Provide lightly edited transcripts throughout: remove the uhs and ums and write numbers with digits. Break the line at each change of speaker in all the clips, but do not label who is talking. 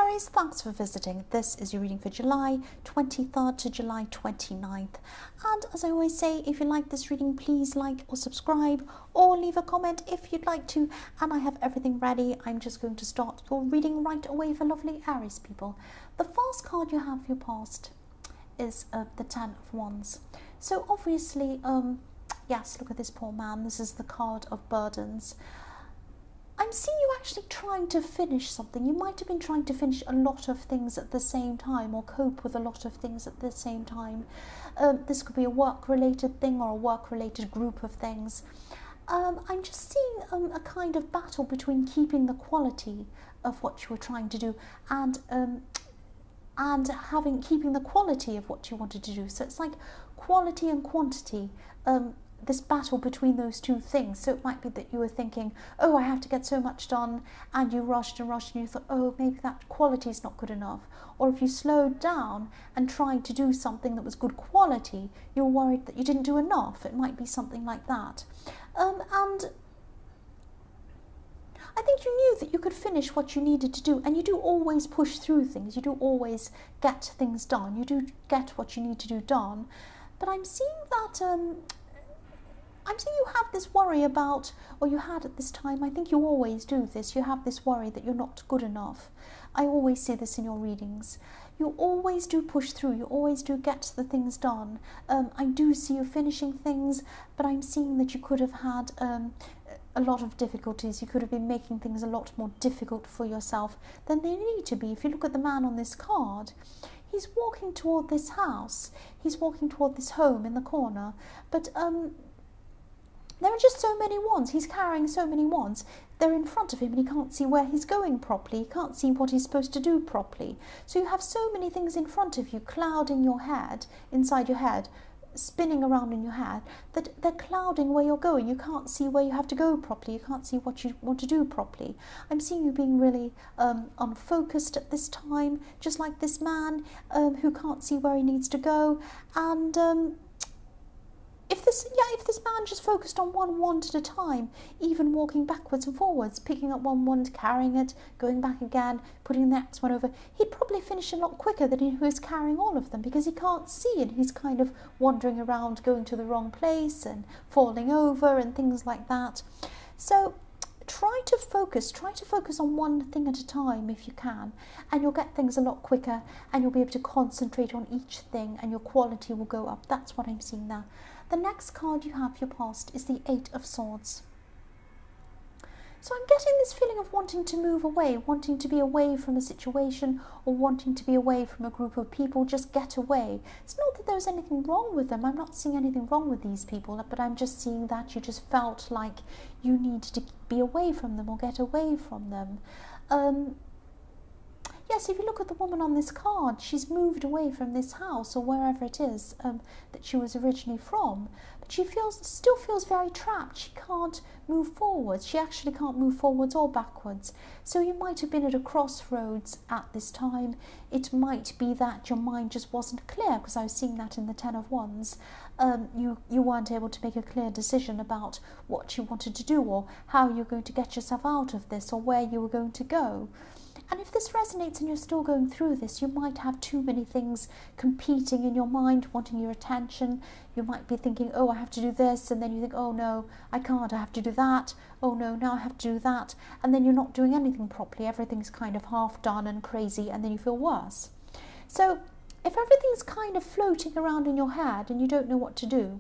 Aries, thanks for visiting. This is your reading for July 23rd to July 29th. And as I always say, if you like this reading, please like or subscribe or leave a comment if you'd like to. And I have everything ready. I'm just going to start your reading right away for lovely Aries people. The first card you have for your past is the Ten of Wands. So obviously, yes, look at this poor man. This is the card of burdens. I'm seeing you actually trying to finish something. You might have been trying to finish a lot of things at the same time or cope with a lot of things at the same time. This could be a work-related thing or a work-related group of things. I'm just seeing a kind of battle between keeping the quality of what you were trying to do and keeping the quality of what you wanted to do. So it's like quality and quantity. This battle between those two things. So it might be that you were thinking, oh, I have to get so much done, and you rushed and you thought, oh, maybe that quality is not good enough. Or if you slowed down and tried to do something that was good quality, you're worried that you didn't do enough. It might be something like that. And I think you knew that you could finish what you needed to do, and you do always push through things. You do always get things done. You do get what you need to do done. But I'm seeing that I'm seeing you have this worry about, or you had at this time, I think you always do this, you have this worry that you're not good enough. I always see this in your readings. You always do push through, you always do get the things done. I do see you finishing things, but I'm seeing that you could have had a lot of difficulties. You could have been making things a lot more difficult for yourself than they need to be. If you look at the man on this card, he's walking toward this house, he's walking toward this home in the corner, but there are just so many wands. He's carrying so many wands. They're in front of him and he can't see where he's going properly. He can't see what he's supposed to do properly. So you have so many things in front of you, clouding your head, inside your head, spinning around in your head, that they're clouding where you're going. You can't see where you have to go properly. You can't see what you want to do properly. I'm seeing you being really unfocused at this time, just like this man who can't see where he needs to go. And if this man just focused on one wand at a time, even walking backwards and forwards, picking up one wand, carrying it, going back again, putting the next one over, he'd probably finish a lot quicker than he was carrying all of them, because he can't see and he's kind of wandering around, going to the wrong place and falling over and things like that. So try to focus on one thing at a time if you can, and you'll get things a lot quicker and you'll be able to concentrate on each thing and your quality will go up. That's what I'm seeing there. The next card you have for your past is the Eight of Swords. So I'm getting this feeling of wanting to move away, wanting to be away from a situation or wanting to be away from a group of people, just get away. It's not that there's anything wrong with them. I'm not seeing anything wrong with these people, but I'm just seeing that you just felt like you need to be away from them or get away from them. Yes, if you look at the woman on this card, she's moved away from this house or wherever it is that she was originally from. But she still feels very trapped. She can't move forwards. She actually can't move forwards or backwards. So you might have been at a crossroads at this time. It might be that your mind just wasn't clear, because I was seeing that in the Ten of Wands. You weren't able to make a clear decision about what you wanted to do or how you're going to get yourself out of this or where you were going to go. And if this resonates and you're still going through this, you might have too many things competing in your mind, wanting your attention. You might be thinking, oh, I have to do this. And then you think, oh, no, I can't. I have to do that. Oh, no, now I have to do that. And then you're not doing anything properly. Everything's kind of half done and crazy. And then you feel worse. So if everything's kind of floating around in your head and you don't know what to do,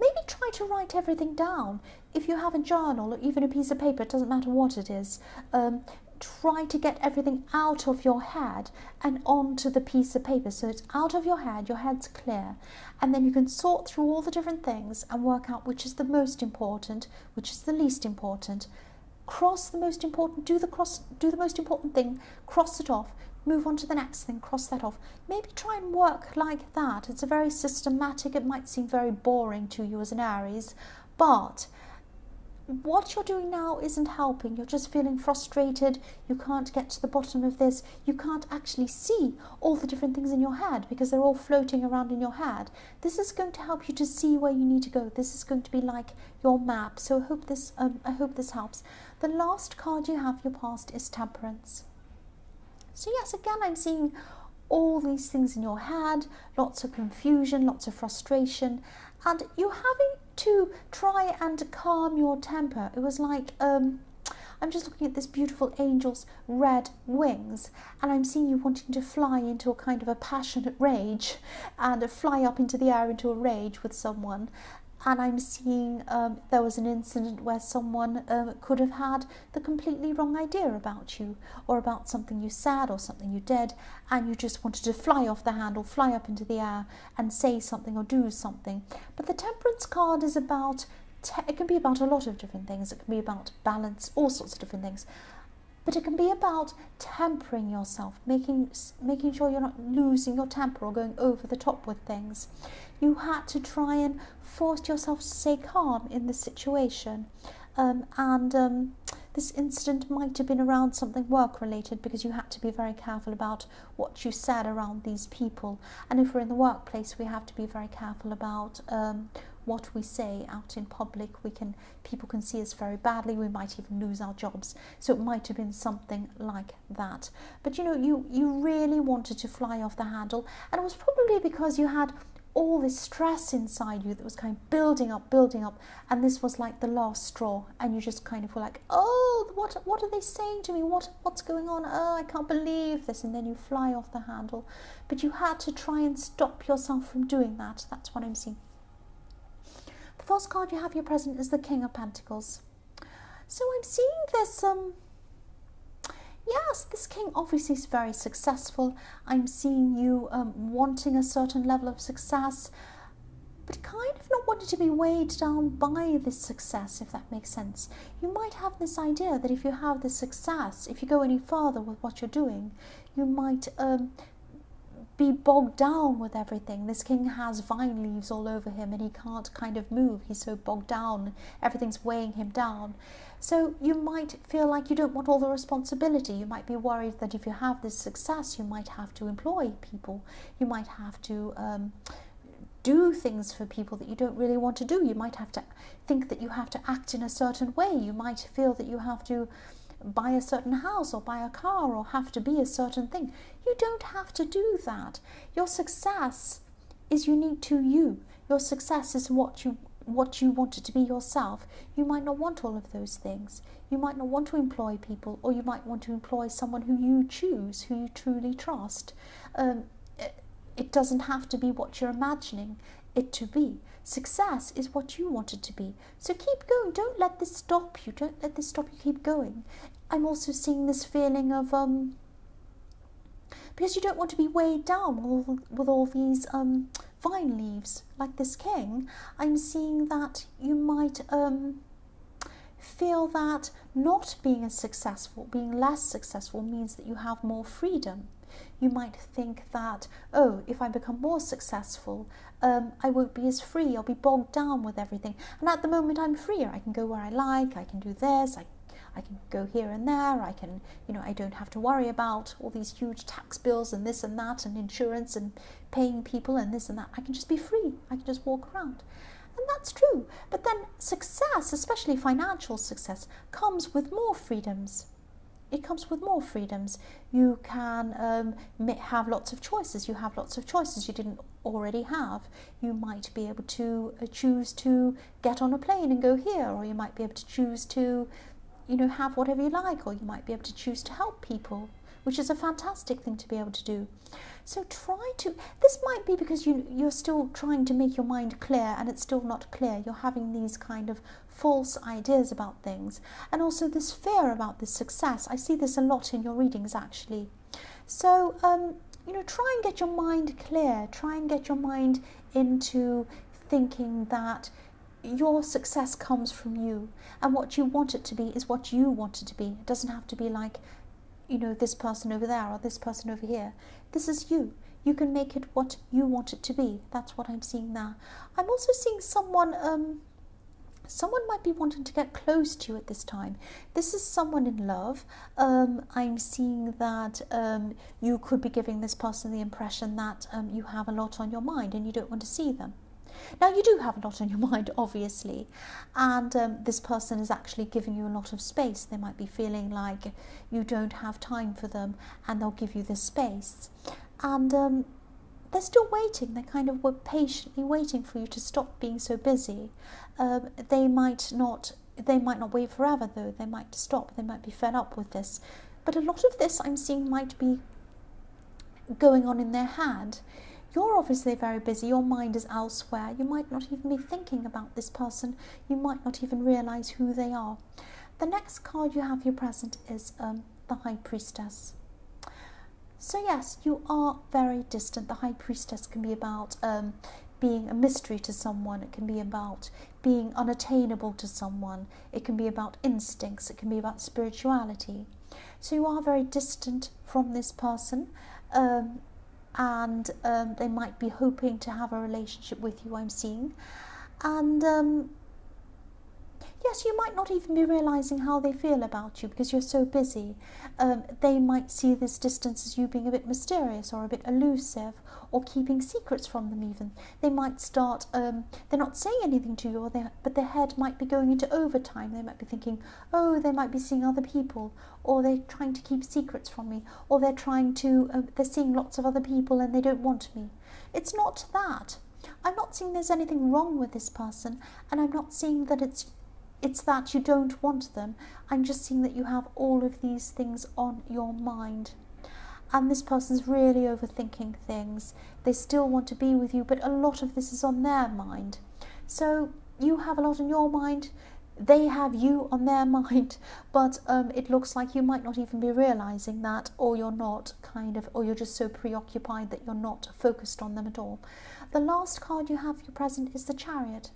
maybe try to write everything down. If you have a journal or even a piece of paper, it doesn't matter what it is, try to get everything out of your head and onto the piece of paper. So it's out of your head's clear. And then you can sort through all the different things and work out which is the most important, which is the least important. Cross the most important, do the most important thing, cross it off, move on to the next thing, cross that off. Maybe try and work like that. It's a very systematic, it might seem very boring to you as an Aries, but what you're doing now isn't helping. You're just feeling frustrated. You can't get to the bottom of this. You can't actually see all the different things in your head because they're all floating around in your head. This is going to help you to see where you need to go. This is going to be like your map. So I hope this helps. The last card you have your past is Temperance. So yes, again, I'm seeing all these things in your head, lots of confusion, lots of frustration, and you having to try and calm your temper. It was like, I'm just looking at this beautiful angel's red wings, and I'm seeing you wanting to fly into a kind of a passionate rage and fly up into the air into a rage with someone. And I'm seeing there was an incident where someone could have had the completely wrong idea about you, or about something you said or something you did, and you just wanted to fly off the handle, fly up into the air and say something or do something. But the Temperance card is about, it can be about a lot of different things. It can be about balance, all sorts of different things. But it can be about tempering yourself, making sure you're not losing your temper or going over the top with things. You had to try and force yourself to stay calm in this situation. This incident might have been around something work-related, because you had to be very careful about what you said around these people. And if we're in the workplace, we have to be very careful about what we say out in public. People can see us very badly. We might even lose our jobs. So it might have been something like that. But you really wanted to fly off the handle, and it was probably because you had all this stress inside you that was kind of building up, and this was like the last straw, and you just kind of were like, oh, what are they saying to me? What's going on? Oh, I can't believe this. And then you fly off the handle. But you had to try and stop yourself from doing that. That's what I'm seeing. The first card you have here present is the King of Pentacles. So I'm seeing this, yes, this king obviously is very successful. I'm seeing you wanting a certain level of success, but kind of not wanting to be weighed down by this success, if that makes sense. You might have this idea that if you have this success, if you go any further with what you're doing, you might be bogged down with everything. This king has vine leaves all over him, and he can't kind of move. He's so bogged down. Everything's weighing him down. So you might feel like you don't want all the responsibility. You might be worried that if you have this success, you might have to employ people. You might have to do things for people that you don't really want to do. You might have to think that you have to act in a certain way. You might feel that you have to buy a certain house or buy a car or have to be a certain thing. You don't have to do that. Your success is unique to you. Your success is what you want it to be yourself. You might not want all of those things. You might not want to employ people, or you might want to employ someone who you choose, who you truly trust. It doesn't have to be what you're imagining it to be. Success is what you want it to be. So keep going. Don't let this stop you. Don't let this stop you. Keep going. I'm also seeing this feeling of because you don't want to be weighed down with all these vine leaves like this king. I'm seeing that you might feel that not being as successful, being less successful, means that you have more freedom. You might think that, oh, if I become more successful, I won't be as free. I'll be bogged down with everything. And at the moment, I'm freer. I can go where I like. I can do this. I can go here and there. I can, I don't have to worry about all these huge tax bills and this and that and insurance and paying people and this and that. I can just be free. I can just walk around. And that's true. But then success, especially financial success, comes with more freedoms. It comes with more freedoms. You can have lots of choices. You have lots of choices you didn't already have. You might be able to choose to get on a plane and go here, or you might be able to choose to, have whatever you like, or you might be able to choose to help people, which is a fantastic thing to be able to do. So this might be because you're still trying to make your mind clear, and it's still not clear. You're having these kind of false ideas about things, and also this fear about this success. I see this a lot in your readings, actually. So try and get your mind clear. Try and get your mind into thinking that your success comes from you, and what you want it to be is what you want it to be. It doesn't have to be like, this person over there or this person over here. This is you. You can make it what you want it to be. That's what I'm seeing now. I'm also seeing someone might be wanting to get close to you at this time. This is someone in love. I'm seeing that you could be giving this person the impression that you have a lot on your mind and you don't want to see them. Now, you do have a lot on your mind, obviously, and this person is actually giving you a lot of space. They might be feeling like you don't have time for them, and they'll give you this space. And they're still waiting. They're kind of patiently waiting for you to stop being so busy. They might not wait forever, though. They might stop. They might be fed up with this. But a lot of this I'm seeing might be going on in their head. You're obviously very busy. Your mind is elsewhere. You might not even be thinking about this person. You might not even realize who they are. The next card you have here present is the High Priestess. So yes, you are very distant. The High Priestess can be about being a mystery to someone. It can be about being unattainable to someone. It can be about instincts. It can be about spirituality. So you are very distant from this person, and they might be hoping to have a relationship with you, I'm seeing. And yes, you might not even be realizing how they feel about you because you're so busy. They might see this distance as you being a bit mysterious or a bit elusive, or keeping secrets from them even. They might start, they're not saying anything to you, but their head might be going into overtime. They might be thinking, oh, they might be seeing other people, or they're trying to keep secrets from me, or they're seeing lots of other people and they don't want me. It's not that. I'm not seeing there's anything wrong with this person, and I'm not seeing that it's that you don't want them. I'm just seeing that you have all of these things on your mind. And this person's really overthinking things. They still want to be with you, but a lot of this is on their mind. So you have a lot on your mind. They have you on their mind. But it looks like you might not even be realizing that, or you're not or you're just so preoccupied that you're not focused on them at all. The last card you have here present is the Chariot.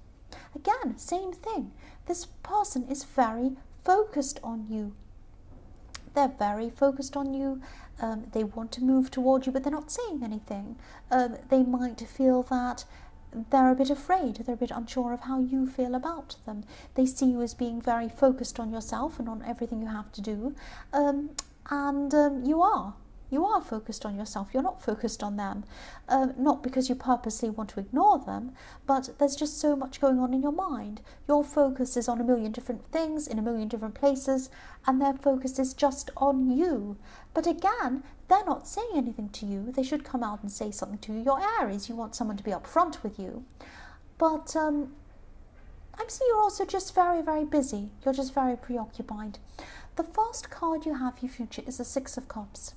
Again, same thing. This person is very focused on you. They're very focused on you. They want to move toward you, but they're not saying anything. They might feel that they're a bit afraid. They're a bit unsure of how you feel about them. They see you as being very focused on yourself and on everything you have to do. You are. You are focused on yourself. You're not focused on them. Not because you purposely want to ignore them, but there's just so much going on in your mind. Your focus is on a million different things in a million different places, and their focus is just on you. But again, they're not saying anything to you. They should come out and say something to you. You're Aries. You want someone to be upfront with you. But I'm seeing you're also just very, very busy. You're just very preoccupied. The first card you have, your future, is the Six of Cups.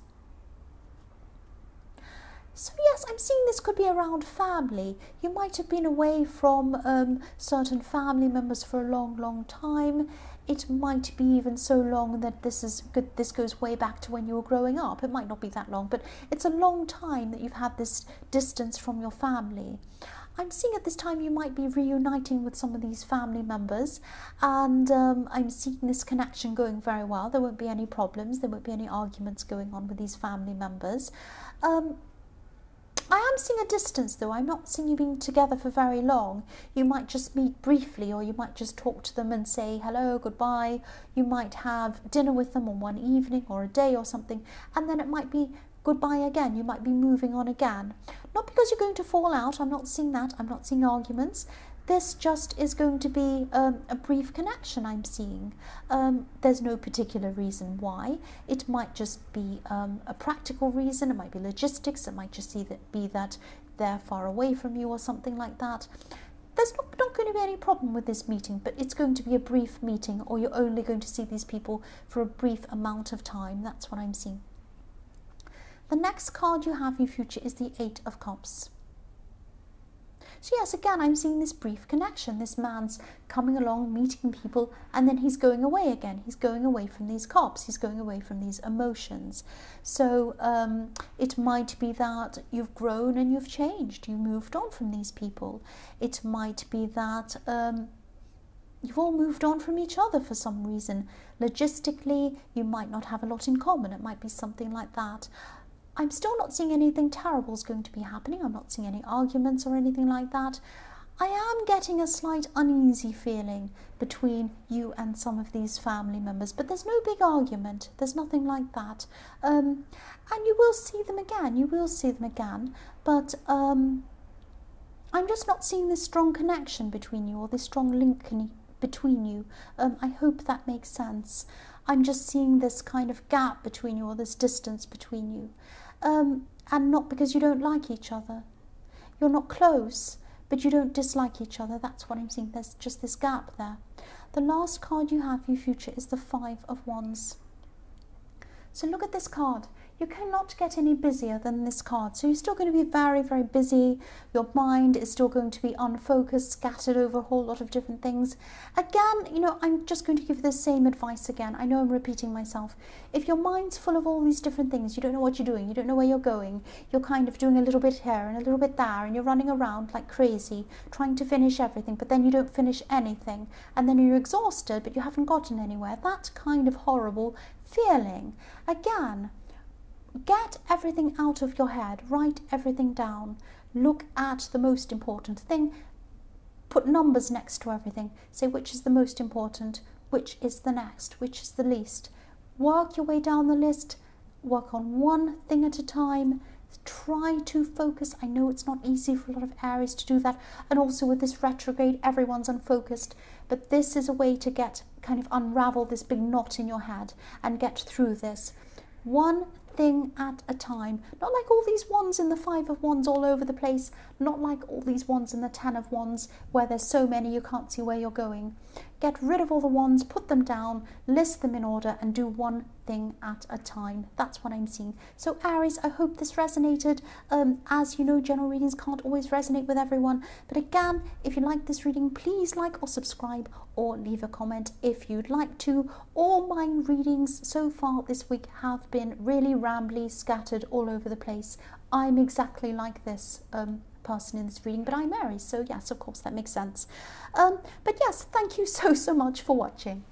So yes, I'm seeing this could be around family. You might have been away from certain family members for a long, long time. It might be even so long that this goes way back to when you were growing up. It might not be that long, but it's a long time that you've had this distance from your family. I'm seeing at this time you might be reuniting with some of these family members, and I'm seeing this connection going very well. There won't be any problems. There won't be any arguments going on with these family members. I am seeing a distance, though. I'm not seeing you being together for very long. You might just meet briefly, or you might just talk to them and say hello, goodbye. You might have dinner with them on one evening or a day or something, and then it might be goodbye again. You might be moving on again. Not because you're going to fall out. I'm not seeing that. I'm not seeing arguments. This just is going to be a brief connection, I'm seeing. There's no particular reason why. It might just be a practical reason. It might be logistics. It might just be that they're far away from you or something like that. There's not going to be any problem with this meeting, but it's going to be a brief meeting, or you're only going to see these people for a brief amount of time. That's what I'm seeing. The next card you have in your future is the Eight of Cups. So yes, again, I'm seeing this brief connection. This man's coming along, meeting people, and then he's going away again. He's going away from these cups. He's going away from these emotions. So it might be that you've grown and you've changed. You moved on from these people. It might be that you've all moved on from each other for some reason. Logistically, you might not have a lot in common. It might be something like that. I'm still not seeing anything terrible is going to be happening. I'm not seeing any arguments or anything like that. I am getting a slight uneasy feeling between you and some of these family members, but there's no big argument. There's nothing like that. And you will see them again. You will see them again. But I'm just not seeing this strong connection between you, or this strong link between you. I hope that makes sense. I'm just seeing this kind of gap between you, or this distance between you. And not because you don't like each other. You're not close, but you don't dislike each other. That's what I'm seeing. There's just this gap there. The last card you have for your future is the Five of Wands. So look at this card. You cannot get any busier than this card. So you're still going to be very, very busy. Your mind is still going to be unfocused, scattered over a whole lot of different things. Again, you know, I'm just going to give the same advice again. I know I'm repeating myself. If your mind's full of all these different things, you don't know what you're doing, you don't know where you're going, you're kind of doing a little bit here and a little bit there, and you're running around like crazy, trying to finish everything, but then you don't finish anything. And then you're exhausted, but you haven't gotten anywhere. That kind of horrible feeling. Again, get everything out of your head, write everything down, look at the most important thing, put numbers next to everything, say which is the most important, which is the next, which is the least. Work your way down the list, work on one thing at a time, try to focus. I know it's not easy for a lot of Aries to do that, and also with this retrograde, everyone's unfocused, but this is a way to get kind of unravel this big knot in your head and get through this. One thing at a time, not like all these wands in the Five of Wands all over the place, not like all these wands in the Ten of Wands where there's so many you can't see where you're going. Get rid of all the wands, put them down, list them in order, and do one thing at a time. That's what I'm seeing. So Aries, I hope this resonated. As you know, general readings can't always resonate with everyone, but again, if you like this reading, please like or subscribe, or leave a comment if you'd like to. All my readings so far this week have been really rambly, scattered all over the place. I'm exactly like this person in this reading, but I'm Aries, so yes, of course that makes sense. But yes, thank you so much for watching.